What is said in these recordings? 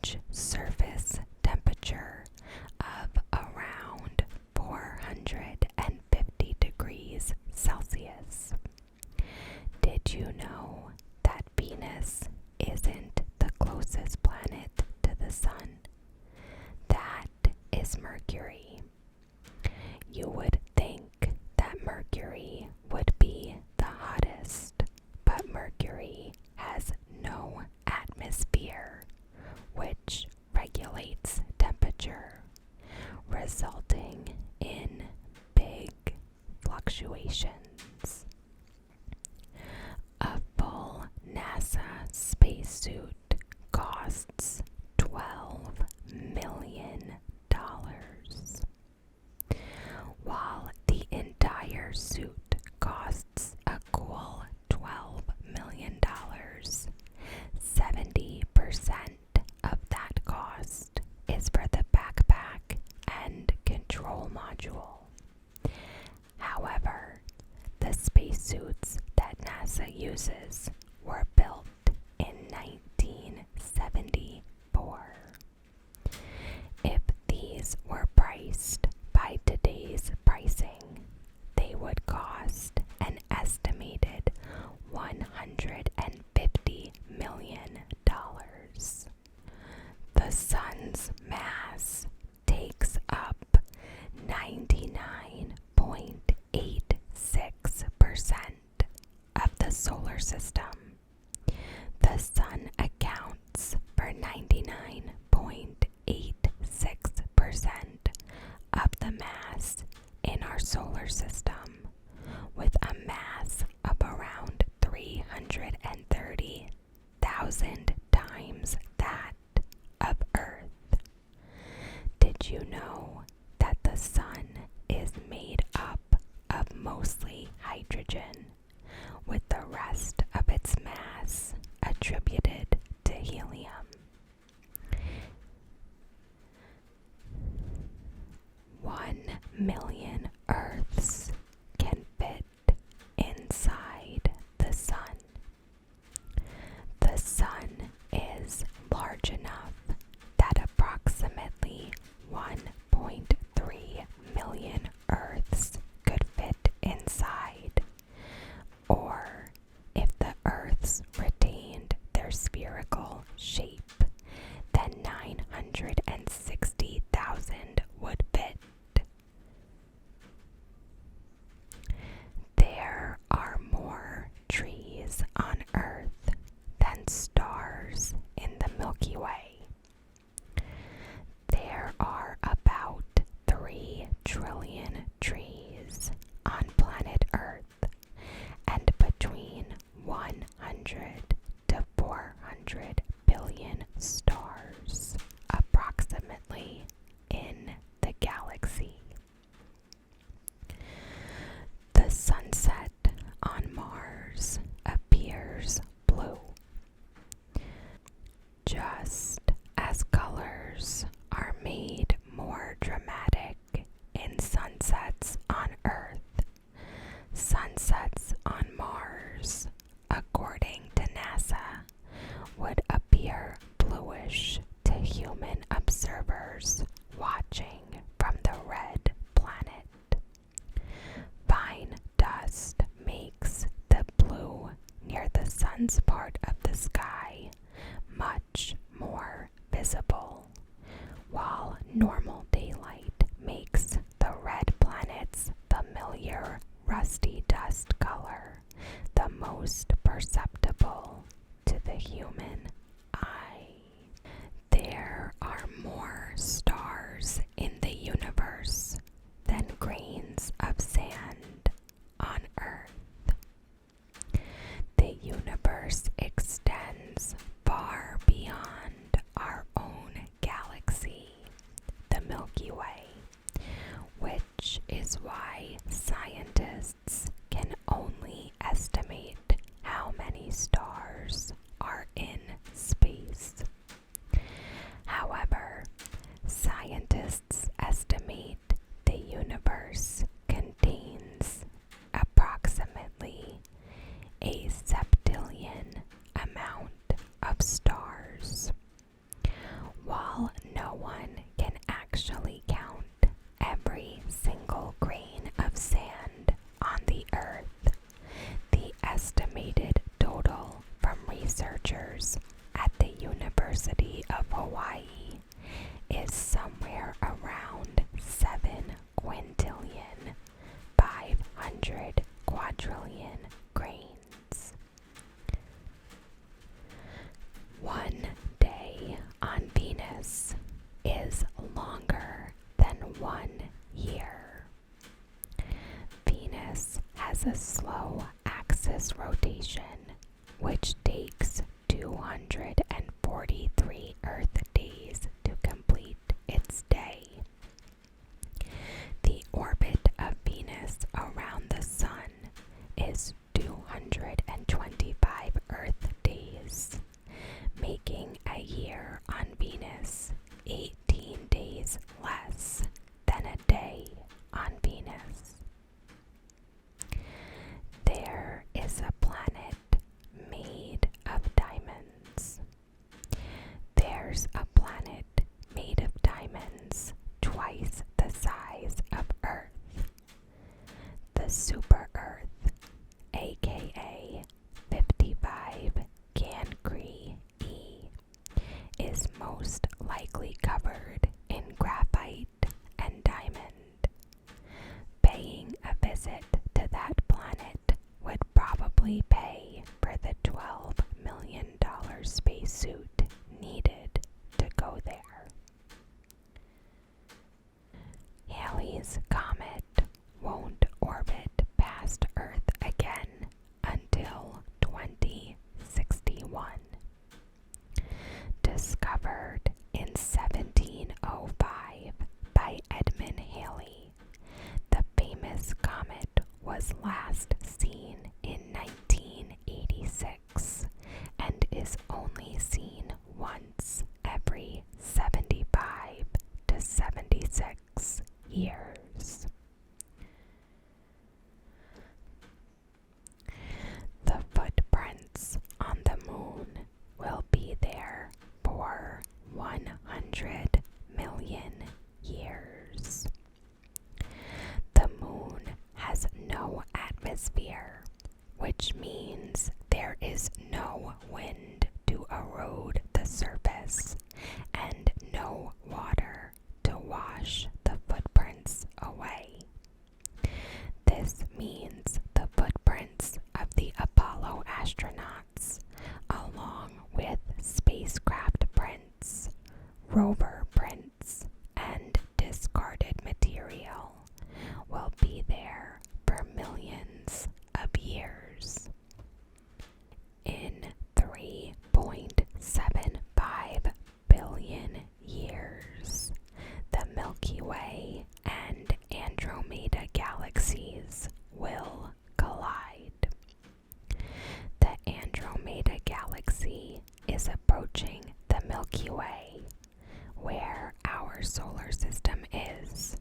average surface temperature of around 450 degrees Celsius. Did you know that Venus isn't the closest planet to the Sun? That is Mercury. You would think that Mercury would be the hottest, but Mercury has no atmosphere, which regulates temperature, resulting in big fluctuations. A full NASA spacesuit costs $12 million, while the entire suit costs a cool $12 million. 70% of that cost is for the backpack and control module. However, the spacesuits that NASA uses were built in 1974. If these were priced by today's pricing, they would cost an estimated $150 million. The Sun's mass takes up 99.86% of the solar system. The Sun accounts for 99.86% of the mass in our solar system, with a mass of around 330,000 times that of Earth. Did you know that the Sun is made up of mostly hydrogen, with the rest of its mass attributed to helium? 1,000,000 Earths can fit inside the Sun. The Sun is large enough that approximately 1.3 million Earths could fit inside. Or, if the Earths retained their spherical shape, then 960,000 would fit. There are more trees on Earth than stars in the Milky Way. There are about 3 trillion trees on planet Earth, and between 100 to 400 billion stars, approximately, in the galaxy. The sunset on Mars appears blue. Just as colors are made more dramatic in sunsets on Earth, sunsets on Mars, according to NASA, would appear bluish to human observers watching from the red planet. Fine dust makes the blue near the sun's part of the sky much more visible, while normal daylight makes the red planet's familiar rusty dust color the most perceptible to the human eye. There are more stars in the universe than grains of sand on Earth. The universe extends far beyond our own galaxy, the has a slow axis rotation, which takes 243 Earth days to complete its day. The orbit of Venus around the Sun is 225 Earth days, making a year on Venus 18 days less than a day on Venus. There is a planet made of diamonds. There's a planet made of diamonds twice the size of Earth. The Super Earth, aka 55 Cancri E, is most likely covered in graphite and diamond. Paying a visit to that planet would probably pay for the $12 million spacesuit needed to go there. Halley's Comet won't orbit past Earth again until 2061. Discovered in 1705 by Edmund Halley, the famous comet was last seen in 1986 and is only seen once every 75 to 76 years. The footprints on the moon will be there for 100 million years. The moon has no atmosphere, which means there is no wind to erode the surface and no water to wash the footprints away. This means the footprints of the Apollo astronauts, along with spacecraft prints, rover prints, and discarded material, will be there for millions of years. In 3.75 billion years, the Milky Way and Andromeda galaxies will collide. The Andromeda galaxy is approaching the Milky Way, where our solar system is,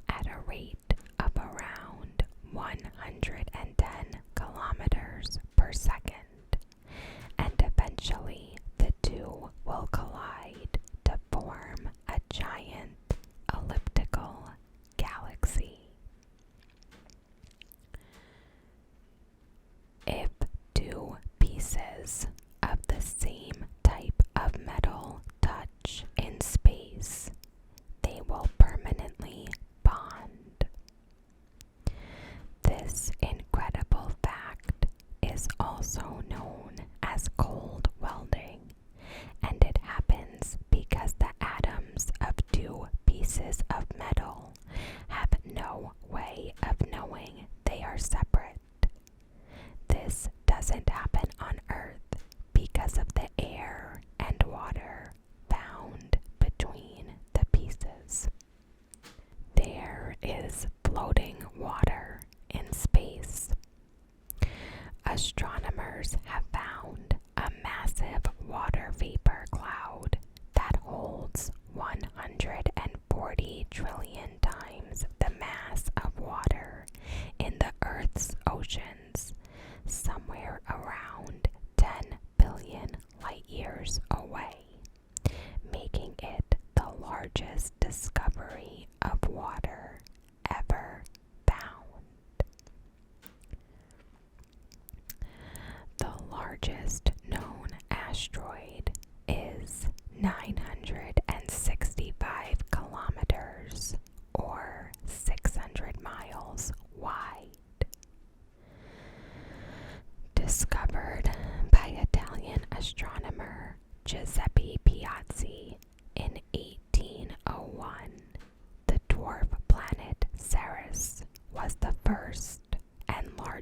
at a rate of around 110 kilometers per second, and eventually the two will collide to form a giant elliptical galaxy. If two pieces of the same type of metal touch in space, they will permanently bond. This incredible fact is also known as cold welding, and it happens because the atoms of two pieces of metal have no way of knowing they are separate. This doesn't happen on Earth because of the air and water found between the pieces. There is floating water in space. Astronomers have found a massive water vapor cloud that holds 140 trillion times the mass of water in the Earth's oceans, somewhere around 10 billion light years away, making it the largest discovery of water ever found. The largest known asteroid is 965 kilometers or 600 miles wide. Discovered by Italian astronomer Giuseppe Piazzi in 1801, the dwarf planet Ceres was the first and largest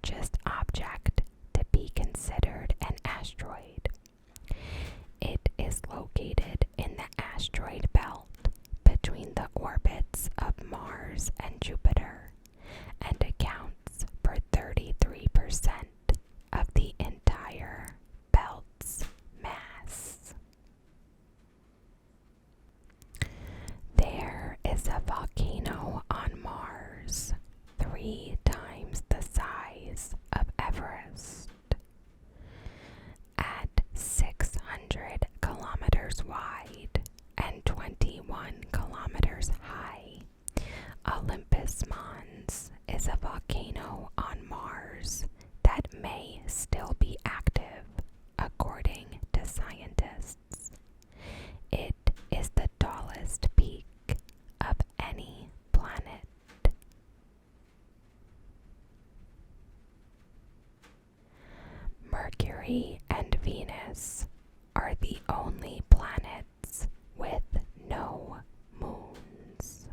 kilometers wide and 21 kilometers high, Olympus Mons is a volcano on Mars that may still be active, according to scientists. It is the tallest peak of any planet. Mercury and Venus are the only planets with no moons.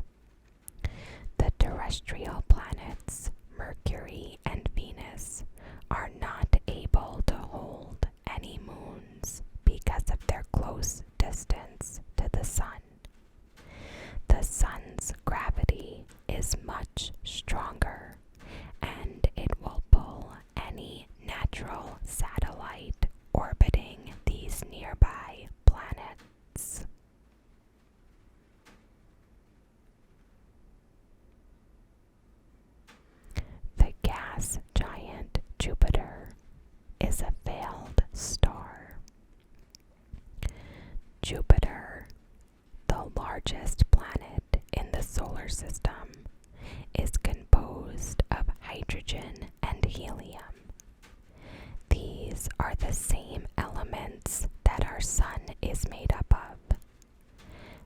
The terrestrial planets Mercury and Venus are not able to hold any moons because of their close distance to the Sun. The Sun's gravity is much stronger, and it will pull any natural satellite orbiting these nearby planets. The gas giant Jupiter is a failed star. Jupiter, the largest planet in the solar system, is composed of hydrogen and helium. These are the same elements that our Sun is made up of.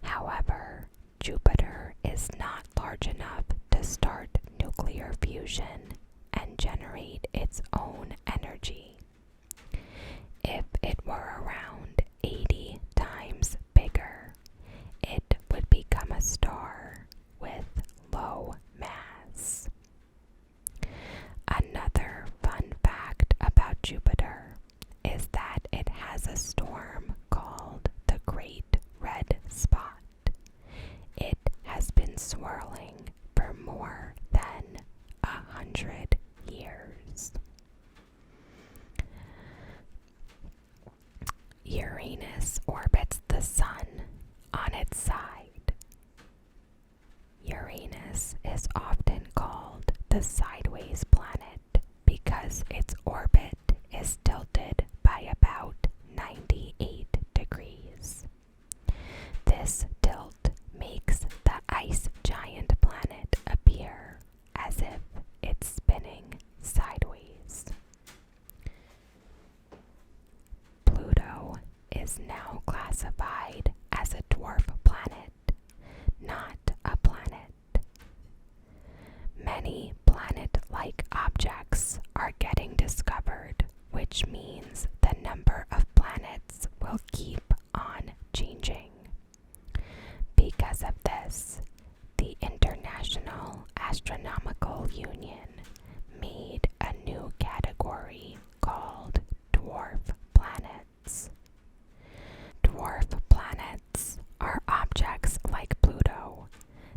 However, Jupiter is not large enough to start nuclear fusion and generate its own energy. If it were around 80 times bigger, it would become a star with low mass. Another fun fact about Jupiter is that it has a storm called the Great Red Spot. It has been swirling for more than 100 years. Uranus orbits the Sun on its side. Uranus is often called the sideways planet because its orbit is tilted by about 98 degrees. This tilt makes the ice giant planet appear as if it's spinning sideways. Pluto is now classified as a dwarf planet, not a planet. Many planet-like objects are getting discovered, which means the number of planets will keep on changing. Because of this, the International Astronomical Union made a new category called dwarf planets. Dwarf planets are objects like Pluto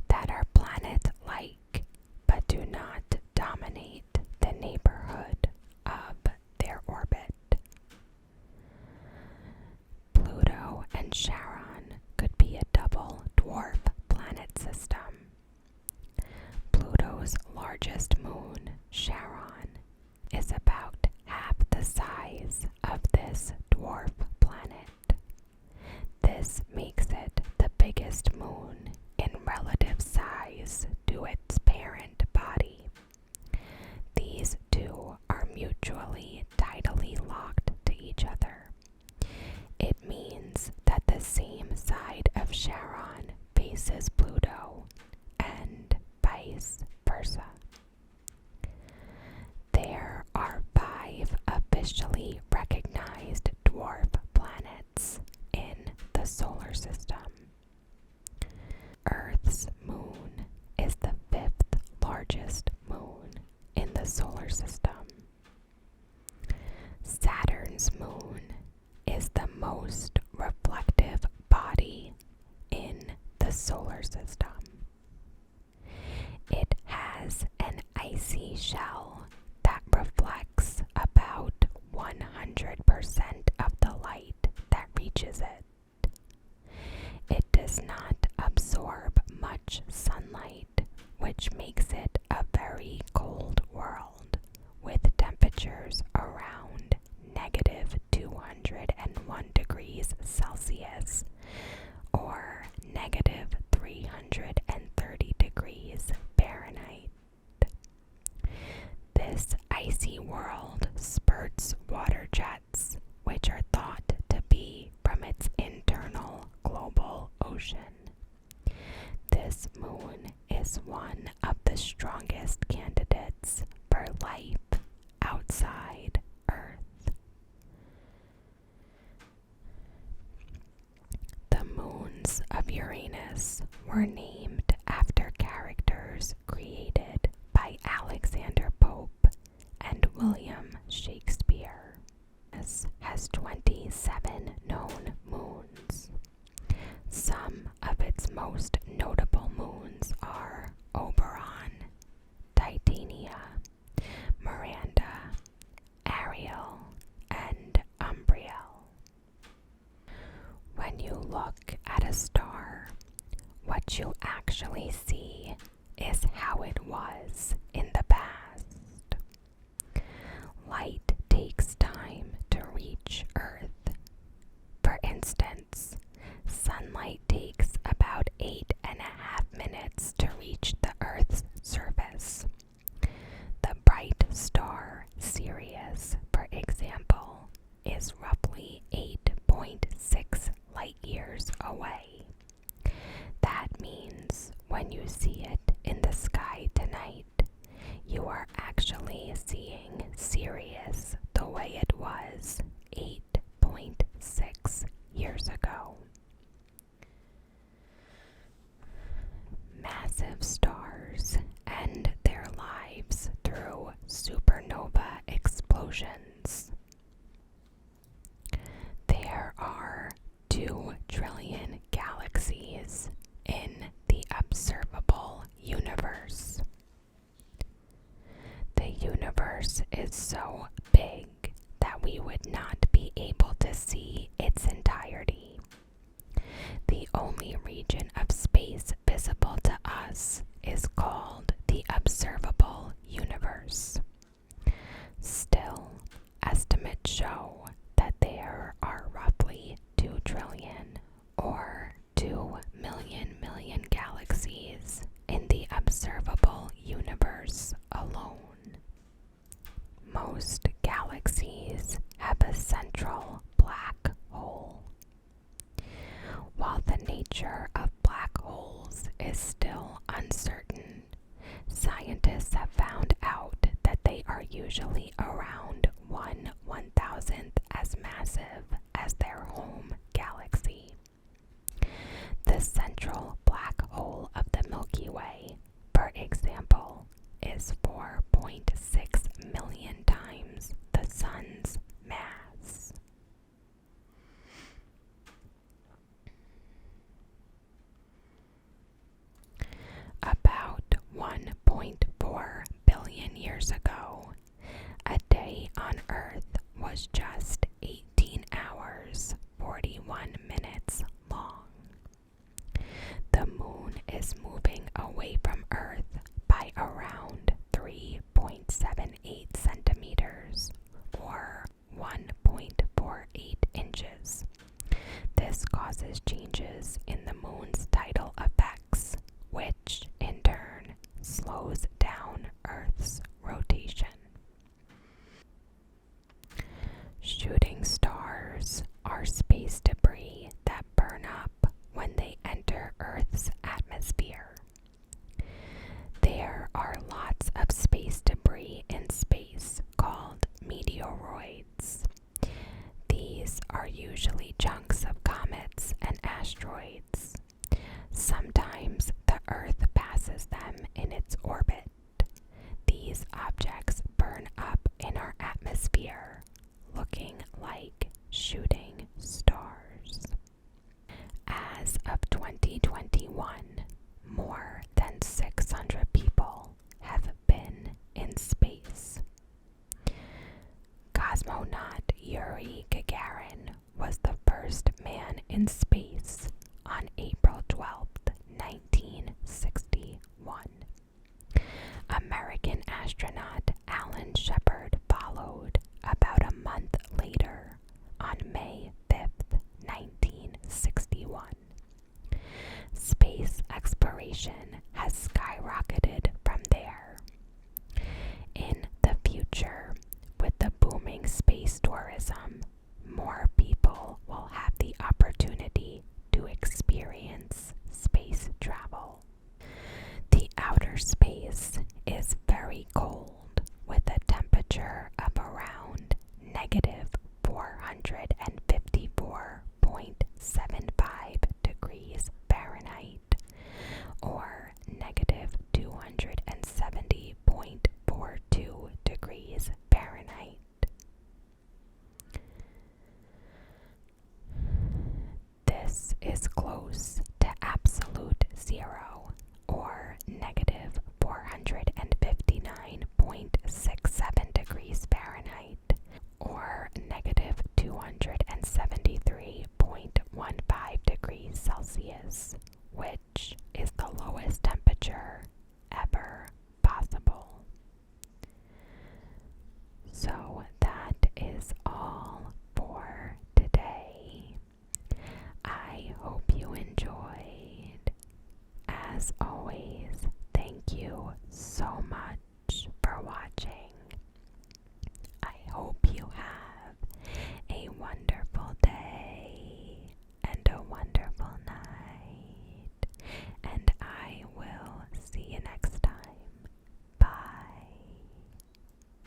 that are planet-like but do not dominate the neighborhood of their orbit. Pluto and Charon could be a double dwarf planet system. Pluto's largest moon, Charon, is about half the size of this dwarf planet. This makes it the biggest moon in relative size to its parent body. These two are mutually tidally locked to each other. It means that the same side of Charon faces Pluto and vice versa. There are 5 officially recognized dwarf planets in the solar system. Earth's moon is the 5th largest moon in the solar system. Saturn's moon is the most reflective body in the solar system. It has an icy shell that reflects about 100% of the light that reaches it. It does not absorb much sunlight, which makes it a very cold world with temperatures around -201 degrees Celsius explosion. This moon is one of the strongest candidates for life outside Earth. The moons of Uranus were named after characters created by Alexander Pope and William Shakespeare. This has 27 known moons. Some of its most notable moons are Oberon, Titania, Miranda, Ariel, and Umbriel. When you look at a star, what you actually see is how it was in the past. Light takes time to reach Earth. For instance, sunlight takes about 8.5 minutes to reach the Earth's surface. The bright star Sirius, for example, is roughly 8.6 light years away. That means when you see it in the sky tonight, you are actually seeing Sirius the way it was 8.6 years ago. Massive stars end their lives through supernova explosions. There are 2 trillion galaxies in the observable universe. The universe is so big that we would not be able to see its entirety. The only region of space visible to us is called the observable universe. Still, estimates show that there are roughly 2 trillion or 2 million galaxies in the observable universe alone. Most galaxies have a central black hole. While the nature of black holes is still uncertain, scientists have found out that they are usually around 1/1000th as massive as their home galaxy. The central black hole of the Milky Way, for example, is 4.6 million times the Sun's mass. About 1.4 billion years ago, a day on Earth was just 18 hours, 41 minutes long. The moon is moving away from Earth by around 3.78 centimeters or 1.48 inches. This causes changes in the moon's tidal effects, which in turn slows down Earth's rotation. Shooting stars are space debris that burn up when they enter Earth's atmosphere. There are lots of space debris in space called meteoroids. These are usually chunks of comets and asteroids. Sometimes the Earth passes them in its orbit. These objects burn up in our atmosphere, looking like shooting stars. As of 2021, more than 600 people have been in space. Cosmonaut Yuri Gagarin was the first man in space on April 12, 1961. American astronaut Alan Shepard followed about a month later on May 5, 1961. Space exploration has skyrocketed from there. In the future, with the booming space tourism, more people will have the opportunity to experience this.